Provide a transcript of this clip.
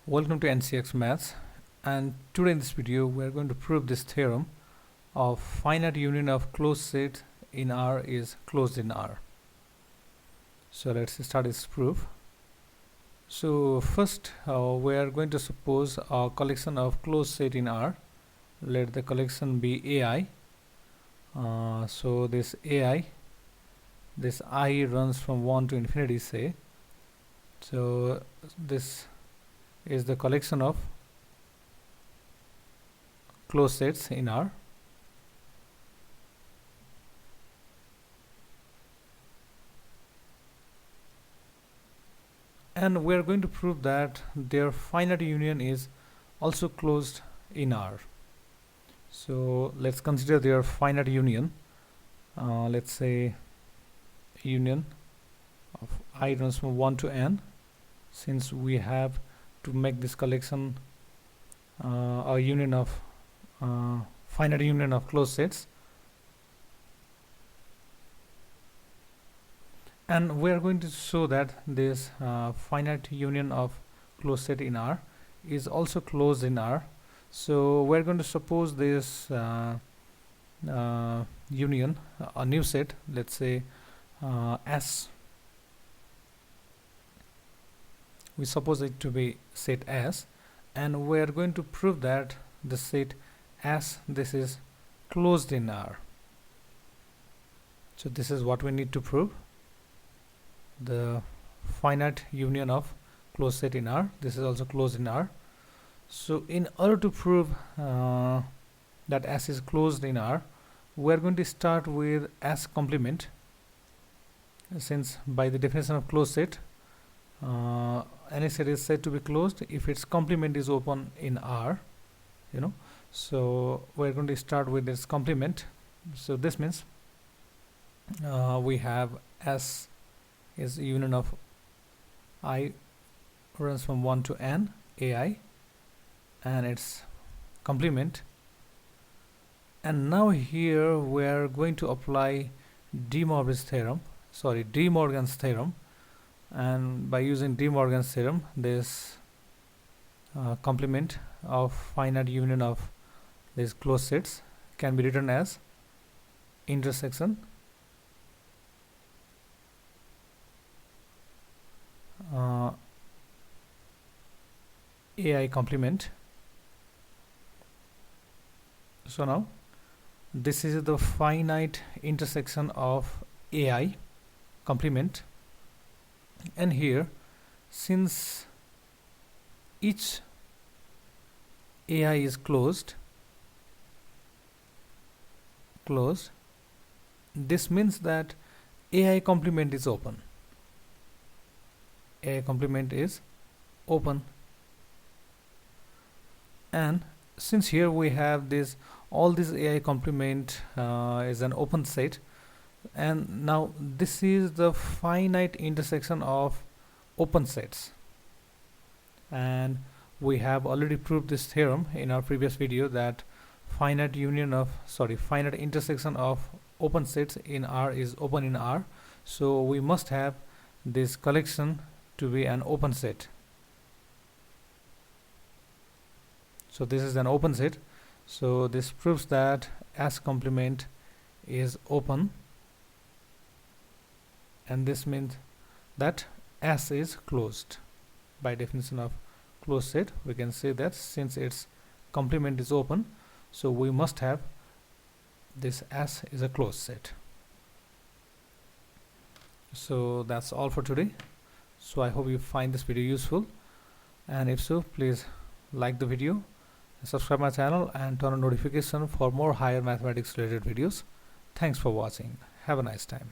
Welcome to NCX Maths, and today in this video we are going to prove this theorem of finite union of closed set in R is closed in R. So let's start this proof. So first we are going to suppose a collection of closed set in R. Let the collection be AI. So this AI, this I runs from 1 to infinity, say. So this is the collection of closed sets in R. And we are going to prove that their finite union is also closed in R. So let's consider their finite union. Let's say union of I runs from 1 to n. Since we have to make this collection a union of finite union of closed sets, and we are going to show that this finite union of closed set in R is also closed in R. So we are going to suppose this union, a new set, let's say S. We suppose it to be set S, and we are going to prove that the set S, this is closed in R. So this is what we need to prove, the finite union of closed set in R. This is also closed in R. So in order to prove that S is closed in R, we are going to start with S complement, since by the definition of closed set, any set is said to be closed if its complement is open in R, so we're going to start with this complement. So this means we have S is union of I runs from 1 to n, AI, and its complement. And now here we are going to apply De Morgan's theorem. And by using De Morgan's theorem, this complement of finite union of these closed sets can be written as intersection AI complement. So now this is the finite intersection of AI complement, and here, since each AI is closed, this means that AI complement is open. AI complement is open, and since here we have this, all this AI complement is an open set, and now this is the finite intersection of open sets, and we have already proved this theorem in our previous video that finite intersection of open sets in R is open in R. So we must have this collection to be an open set. So this is an open set. So this proves that S complement is open, and this means that S is closed. By definition of closed set, we can say that since its complement is open, so we must have this S is a closed set. So that's all for today. So I hope you find this video useful, and if so, please like the video, subscribe my channel, and turn on notification for more higher mathematics related videos. Thanks for watching. Have a nice time.